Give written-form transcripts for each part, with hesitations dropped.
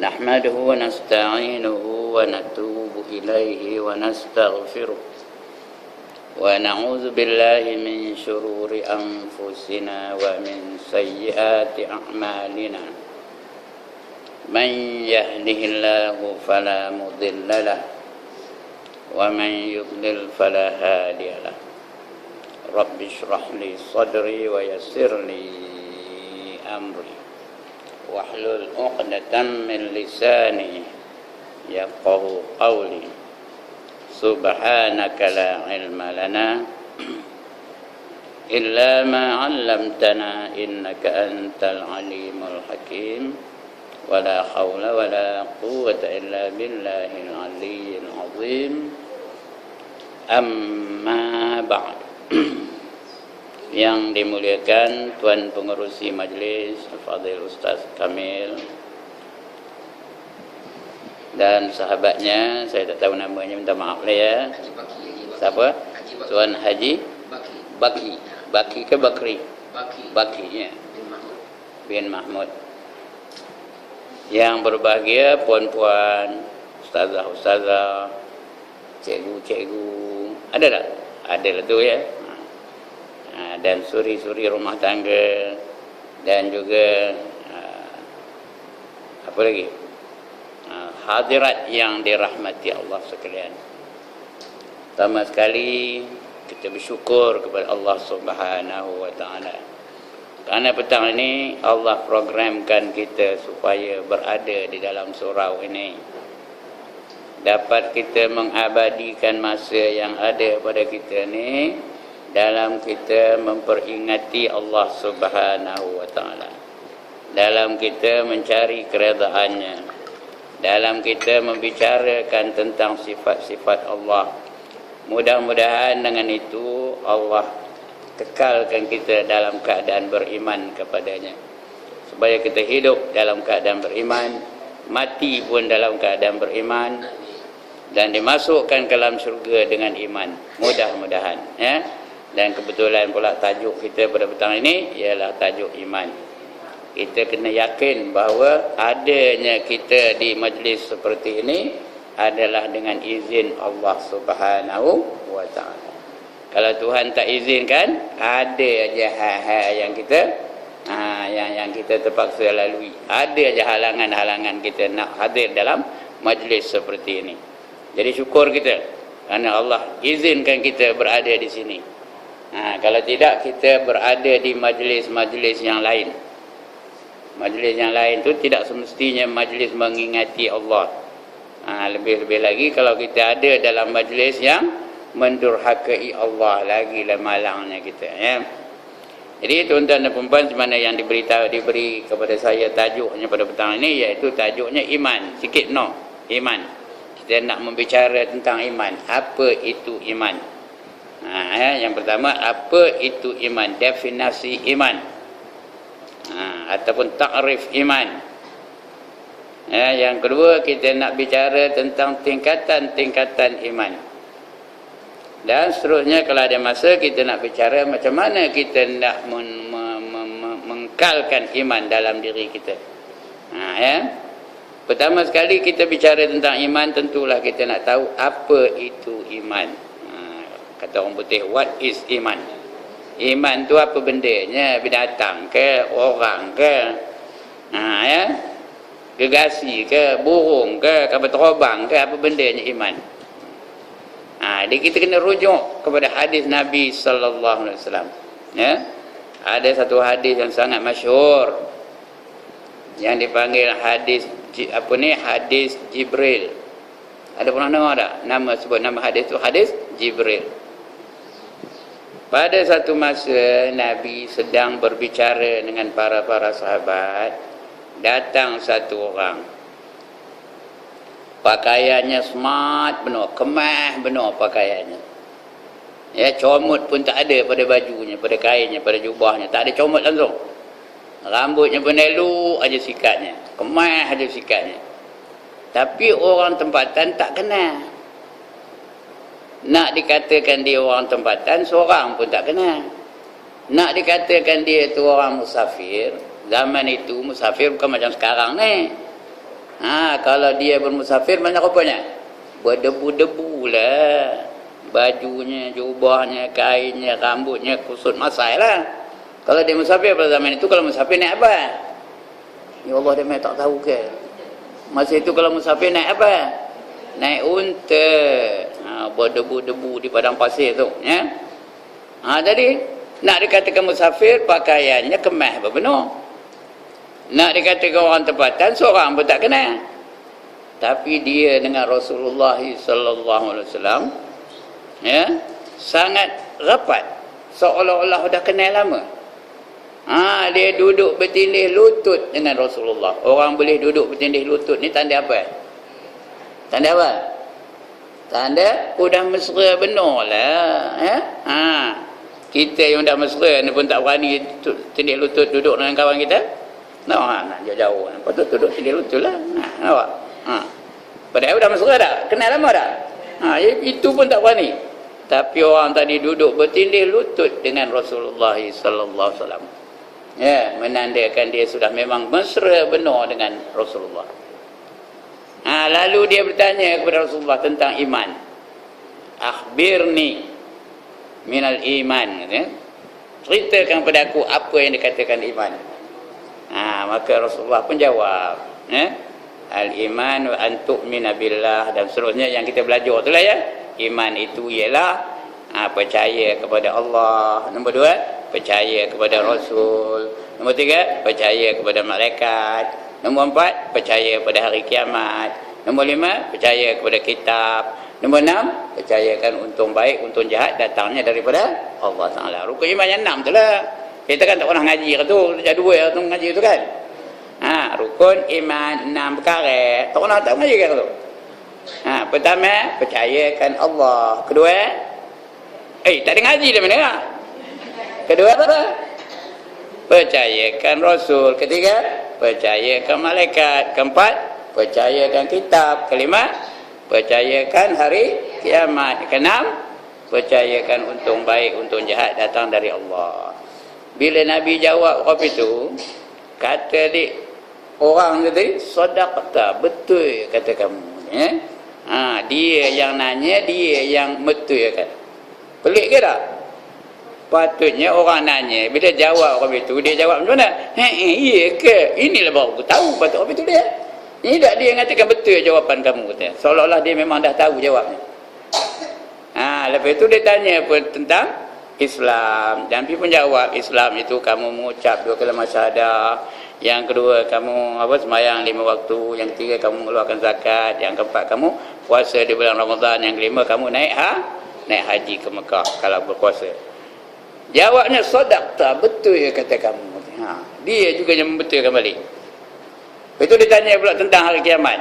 نحمده ونستعينه ونتوب إليه ونستغفره ونعوذ بالله من شرور أنفسنا ومن سيئات أعمالنا من يهده الله فلا مضل له ومن يضلل فلا هادي له رب اشرح لي صدري ويسر لي أمري واحلل عقدة من لساني يفقهوا قولي سبحانك لا علم لنا إلا ما علمتنا إنك أنت العليم الحكيم ولا حول ولا قوة إلا بالله العلي العظيم أما بعد. Yang dimuliakan Tuan Pengerusi Majlis Fadil Ustaz Kamil dan sahabatnya, saya tak tahu namanya, minta maaf lah ya. Siapa? Tuan Haji Baki. Baki ke Bakri? Baki ya. Bin Mahmud. Yang berbahagia puan-puan, ustazah-ustazah, cikgu-cikgu, ada tak? Ada lah tu ya. Dan suri-suri rumah tangga, dan juga apa lagi, hadirat yang dirahmati Allah sekalian. Pertama sekali kita bersyukur kepada Allah Subhanahu wa taala kerana petang ini Allah programkan kita supaya berada di dalam surau ini, dapat kita mengabadikan masa yang ada pada kita ni dalam kita memperingati Allah Subhanahu wa taala, dalam kita mencari keredaannya, dalam kita membicarakan tentang sifat-sifat Allah. Mudah-mudahan dengan itu Allah kekalkan kita dalam keadaan beriman kepadanya, supaya kita hidup dalam keadaan beriman, mati pun dalam keadaan beriman, dan dimasukkan ke dalam syurga dengan iman. Mudah-mudahan ya. Dan kebetulan pula tajuk kita pada petang ini ialah tajuk iman. Kita kena yakin bahawa adanya kita di majlis seperti ini adalah dengan izin Allah Subhanahu wa taala. Kalau Tuhan tak izinkan, ada aja hal-hal yang kita yang kita terpaksa lalui. Ada aja halangan-halangan kita nak hadir dalam majlis seperti ini. Jadi syukur kita kerana Allah izinkan kita berada di sini. Kalau tidak, kita berada di majlis-majlis yang lain. Majlis yang lain tu tidak semestinya majlis mengingati Allah. Lebih-lebih lagi kalau kita ada dalam majlis yang mendurhakai Allah, lagilah malangnya kita ya. Jadi tuan-tuan dan puan-puan, mana yang diberi kepada saya tajuknya pada petang ini, iaitu tajuknya iman. Sikit no, iman. Kita nak membicara tentang iman. Apa itu iman? Yang pertama, apa itu iman? Definisi iman, ataupun takrif iman. Yang kedua, kita nak bicara tentang tingkatan-tingkatan iman. Dan seterusnya, kalau ada masa, kita nak bicara macam mana kita nak mengkalkan iman dalam diri kita. Pertama sekali kita bicara tentang iman, tentulah kita nak tahu apa itu iman. Kata orang putih, what is iman? Iman tu apa bendanya? Binatang ke? Orang ke? Gegasi ke? Burung ke? Kapal terbang ke? Apa bendanya iman? Jadi kita kena rujuk kepada hadis Nabi sallallahu alaihi wasallam. Ada satu hadis yang sangat masyhur yang dipanggil hadis hadis Jibril. Ada pernah dengar tak? Sebut nama hadis tu hadis Jibril. Pada satu masa Nabi sedang berbicara dengan para sahabat, datang satu orang. Pakaiannya smart benar, kemah benar pakaiannya. Ya, comot pun tak ada pada bajunya, pada kainnya, pada jubahnya, tak ada comot langsung. Rambutnya pun elok aja sikatnya, kemah aja sikatnya. Tapi orang tempatan tak kenal. Nak dikatakan dia orang tempatan, seorang pun tak kenal. Nak dikatakan dia itu orang musafir, zaman itu musafir bukan macam sekarang ni. Kalau dia bermusafir banyak rupanya berdebu-debu lah, bajunya, jubahnya, kainnya, rambutnya kusut masai lah. Kalau dia musafir pada zaman itu, kalau musafir naik apa? Ya Allah, dia tak tahu ke? Masa itu kalau musafir naik apa? Naik unta. Berdebu-debu di padang pasir tu, ya. Jadi nak dikatakan musafir, pakaiannya kemas berbenar. Nak dikatakan orang tempatan, seorang pun tak kenal. Tapi dia dengan Rasulullah sallallahu alaihi wasallam, ya, sangat rapat, seolah-olah dah kenal lama. Dia duduk bertindih lutut dengan Rasulullah. Orang boleh duduk bertindih lutut ni tanda apa? Tanda apa? Tanda udah mesra benar lah, ya. Kita yang dah mesra ni pun tak berani tindih lutut duduk dengan kawan kita. Nak jauh-jauh. Patut duduk tindih lutut lah. Nampak? Padahal dah mesra dah, kenal lama dah. Itu pun tak berani. Tapi orang tadi duduk bertindih lutut dengan Rasulullah sallallahu alaihi wasallam. Ya, menandakan dia sudah memang mesra benar dengan Rasulullah. Lalu dia bertanya kepada Rasulullah tentang iman. Akhbirni minal iman, ya. Ceritakan kepada aku apa yang dikatakan iman. Maka Rasulullah pun jawab, ya. Al-iman wa an tu'mina billah, dan seterusnya yang kita belajar itulah, ya. Iman itu ialah percaya kepada Allah. Nombor 2, percaya kepada Rasul. Nombor 3, percaya kepada malaikat. Nombor 4, percaya kepada hari kiamat. Nombor 5, percaya kepada kitab. Nombor 6, percayakan untung baik, untung jahat datangnya daripada Allah Ta'ala. Rukun iman yang 6 tu lah. Kita kan tak pernah ngaji ke tu, jadual tu ngaji tu kan. Rukun iman 6 perkara. Tak pernah tak ngaji ke tu. Pertama, percayakan Allah. Kedua, tak ada ngaji dah mana? Kedua apa? Percayakan Rasul. Ketiga, percayakan malaikat. Keempat, percayakan kitab. Kelima, percayakan hari kiamat. Keenam, percayakan untung baik, untung jahat datang dari Allah. Bila Nabi jawab apa itu, kata orang tadi, sadaqta, betul kata kamu, ya. Dia yang nanya, dia yang betul kan. Pelik ke tak? Patutnya orang nanya, bila jawab orang itu, dia jawab macam mana? Iya ke? Inilah baru aku tahu patut orang itu dia. Ini tak dia mengatakan betul jawapan kamu, kata. Seolah-olah dia memang dah tahu jawabnya. Lepas itu dia tanya pun tentang Islam. Dan dia pun jawab, Islam itu kamu mengucap 2 kalimah syahadah. Yang kedua, kamu sembahyang 5 waktu. Yang ketiga, kamu mengeluarkan zakat. Yang keempat, kamu puasa di bulan Ramadan. Yang kelima, kamu naik haji ke Mekah kalau berpuasa. Jawabnya, sadaqta, betul ya kata kamu. Dia juga yang membetulkan balik. Itu ditanya pula tentang hari kiamat.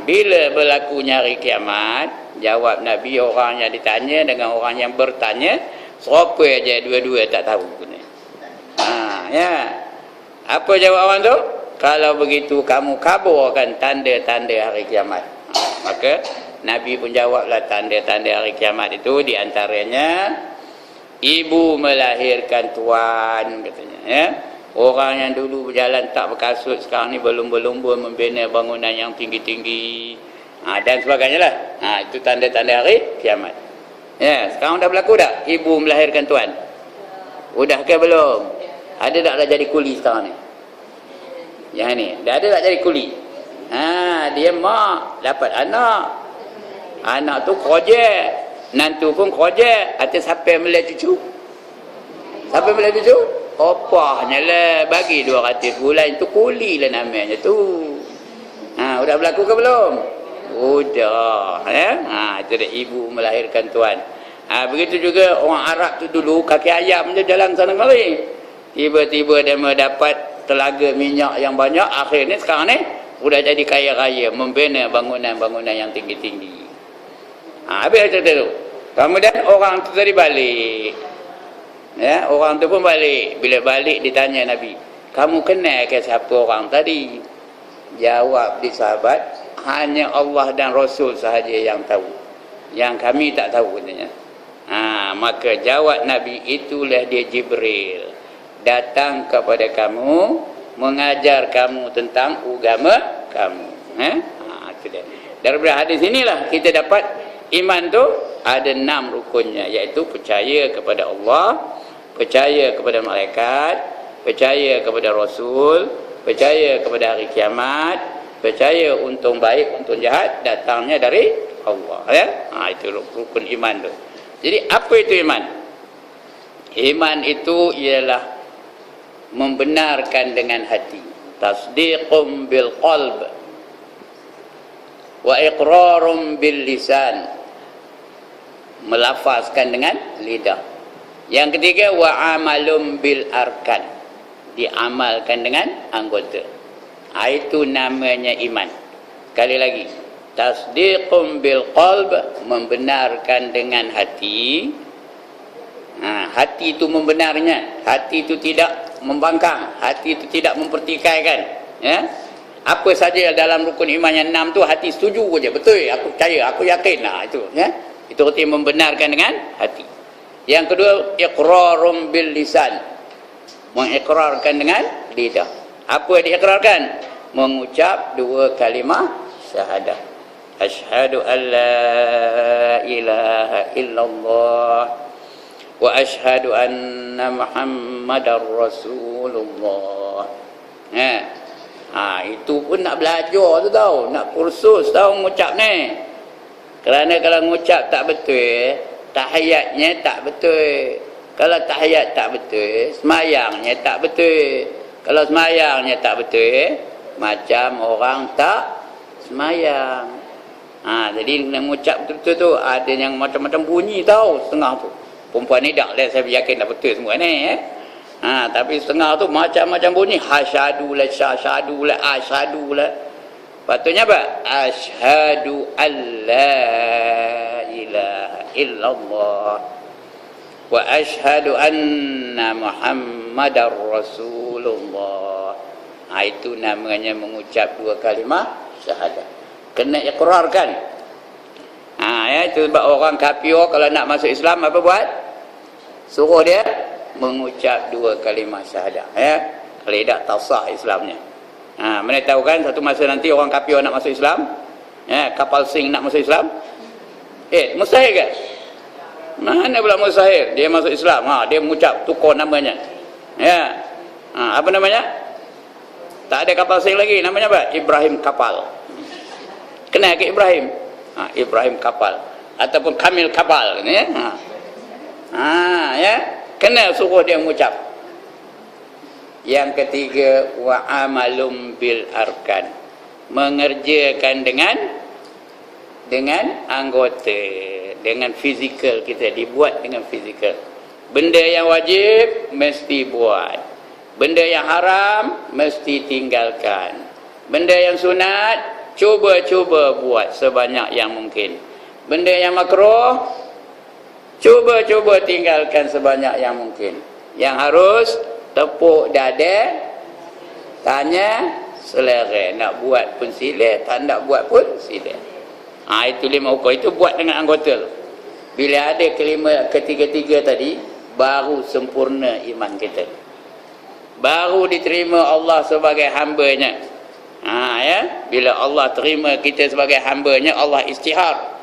Bila berlakunya hari kiamat, jawab Nabi, orang yang ditanya dengan orang yang bertanya, siapa aja dua-dua tak tahu. Ya. Apa jawab orang tu? Kalau begitu kamu kaburkan tanda-tanda hari kiamat. Maka Nabi pun jawablah tanda-tanda hari kiamat itu, di antaranya ibu melahirkan tuan, katanya, ya. Orang yang dulu berjalan tak berkasut, sekarang ni berlumba-lumba membina bangunan yang tinggi-tinggi, dan sebagainya lah. Itu tanda-tanda hari kiamat. Ya, sekarang dah berlaku tak? Ibu melahirkan tuan. Udah ke belum? Ada tak dah jadi kuli sekarang ni? Yang ni, dah ada tak jadi kuli? Dia mak dapat anak. Anak tu kerja, nantu pun kerja. Atas siapa yang melihat cucu? Siapa yang melihat cucu? Opahnya lah, bagi 200 bulan, itu kuli lah namanya tu. Udah berlaku ke belum? Udah, ya. Itu dah ibu melahirkan tuan. Begitu juga orang Arab tu dulu, kaki ayam je jalan sana kemari. Tiba-tiba dia mendapat telaga minyak yang banyak. Akhirnya sekarang ni sudah jadi kaya raya, membina bangunan-bangunan yang tinggi-tinggi. Habis cerita tu. Kemudian orang tu tadi balik. Ya, orang tu pun balik. Bila balik ditanya Nabi, kamu kenal ke siapa orang tadi? Jawab di sahabat, hanya Allah dan Rasul sahaja yang tahu. Yang kami tak tahu, katanya. Maka jawab Nabi, itulah dia Jibril. Datang kepada kamu, mengajar kamu tentang agama kamu. Itu dia. Daripada hadis inilah kita dapat iman tu ada 6 rukunnya, iaitu percaya kepada Allah, percaya kepada malaikat, percaya kepada Rasul, percaya kepada hari kiamat, percaya untung baik, untung jahat datangnya dari Allah, ya. Itu rukun iman tu. Jadi apa itu iman? Iman itu ialah membenarkan dengan hati, tasdiqum bil qalb wa iqrarum bil lisan, melafazkan dengan lidah. Yang ketiga wa amalum bil arkan, diamalkan dengan anggota. Itu namanya iman. Sekali lagi, tasdiqum bil qalb, membenarkan dengan hati. Hati itu membenarnya, hati itu tidak membangkang, hati itu tidak mempertikaikan, ya. Apa saja dalam rukun iman yang 6 tu hati setuju saja, betul, aku percaya, aku yakin, itu, ya. Itu arti membenarkan dengan hati. Yang kedua, iqrarum bil lisan, mengikrarkan dengan lidah. Apa yang diikrarkan? Mengucap 2 kalimah syahadah. Asyhadu an la ilaha illallah wa asyhadu anna Muhammadar Rasulullah. Itu pun nak belajar tu tau, nak kursus tau mengucap ni. Kerana kalau mengucap tak betul, tahiyatnya tak betul. Kalau tahiyat tak betul, semayangnya tak betul. Kalau semayangnya tak betul, macam orang tak semayang. Jadi nak mengucap betul-betul tu ada yang macam-macam bunyi tau setengah tu. Perempuan ni tak boleh saya yakin dah betul semua ni, tapi setengah tu macam-macam bunyi. Hasyadu la, syahadu la, asyadu la. Patutnya apa? Asyhadu an la ilaha illallah wa asyhadu anna Muhammadar Rasulullah. Itu namanya mengucap 2 kalimah syahadah. Kena ikrarkan. Itu sebab orang kafir kalau nak masuk Islam apa buat? Suruh dia mengucap 2 kalimah syahadah, ya. Kalau tidak, tak sah Islamnya. Mana tahu kan satu masa nanti orang kafir nak masuk Islam, ya, kapal sing nak masuk Islam, mustahil kan? Mana pula mustahil? Dia masuk Islam, dia mengucap, tukar namanya, ya. Apa namanya? Tak ada kapal sing lagi, namanya apa? Ibrahim kapal. Kenal ke Ibrahim? Ibrahim kapal ataupun Kamil kapal, ya. Ya, kena suruh dia mengucap. Yang ketiga, wa amalum bil arkan, mengerjakan dengan anggota, dengan fizikal kita, dibuat dengan fizikal. Benda yang wajib mesti buat, benda yang haram mesti tinggalkan, benda yang sunat cuba-cuba buat sebanyak yang mungkin, benda yang makruh cuba-cuba tinggalkan sebanyak yang mungkin. Yang harus tepuk dada, tanya selera, nak buat pun sila, tak nak buat pun sila. Itu 5 hukum. Itu buat dengan anggota. Bila ada ketiga-tiga tadi, baru sempurna iman kita, baru diterima Allah sebagai hambanya. Ya, bila Allah terima kita sebagai hambanya, Allah istihar,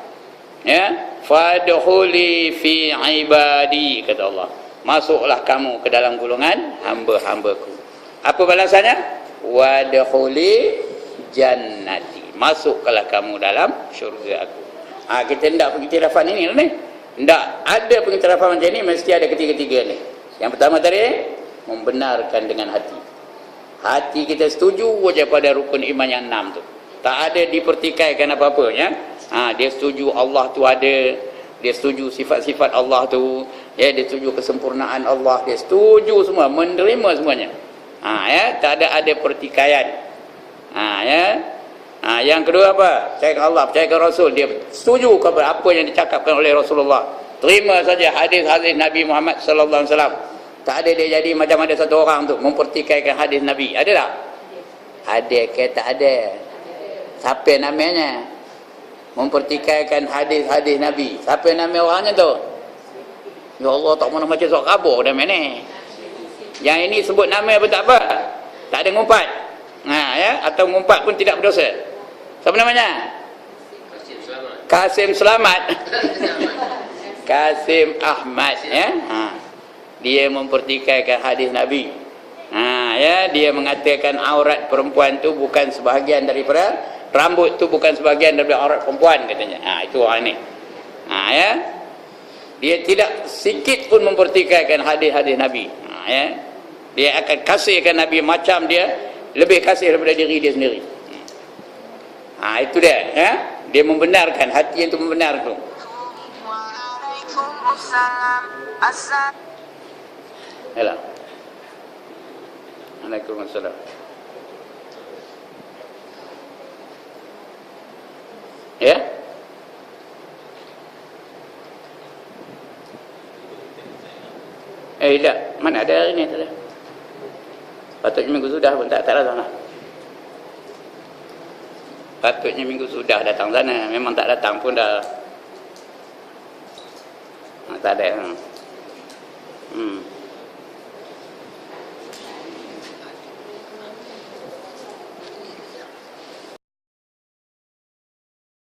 ya, fadkhuli fi ibadi, kata Allah, masuklah kamu ke dalam golongan hamba-hambaku. Apa balasannya? Wadkhuli jannati, masuklah kamu dalam syurga aku. Kita hendak pengiktirafan ini lah ni. Hendak ada pengiktirafan macam ni, mesti ada ketiga-tiga ni. Yang pertama tadi, membenarkan dengan hati. Hati kita setuju saja pada rukun iman yang 6 tu, tak ada dipertikaikan apa-apanya. Dia setuju Allah tu ada, dia setuju sifat-sifat Allah tu, ya, dia setuju kesempurnaan Allah, dia setuju semua, menerima semuanya. Ya, tak ada pertikaian. Ya. Yang kedua apa? Percaya ke Allah, percaya ke Rasul, dia setuju kepada apa yang dicakapkan oleh Rasulullah, terima saja hadis-hadis Nabi Muhammad sallallahu alaihi wasallam. Tak ada dia jadi macam ada satu orang tu mempertikaikan hadis Nabi. Ada tak? Ada ke tak ada? Siapa namanya? Mempertikaikan hadis-hadis Nabi. Siapa nama orangnya tu? Ya Allah, tak mana macam surat khabar dah mana. Yang ini sebut nama pun tak apa. Tak ada ngumpat. Ya, atau ngumpat pun tidak berdosa. Siapa namanya? Kasim Selamat. Kasim Ahmad, ya. Dia mempertikaikan hadis Nabi. Ya, dia mengatakan aurat perempuan tu bukan sebahagian daripada rambut tu, bukan sebahagian daripada aurat perempuan, katanya. Itu orang ni. Ya. Dia tidak sedikit pun mempertikaikan hadis-hadis Nabi. Ya. Dia akan kasihkan Nabi macam dia lebih kasih daripada diri dia sendiri. Itu dia, ya. Dia membenarkan, hati yang tu membenar tu. Yalah. Waalaikumsalam. Ya? Tak. Mana ada hari ni, tak ada. Patutnya minggu sudah pun tak datang lah. Patutnya minggu sudah datang sana. Memang tak datang pun dah. Tak ada.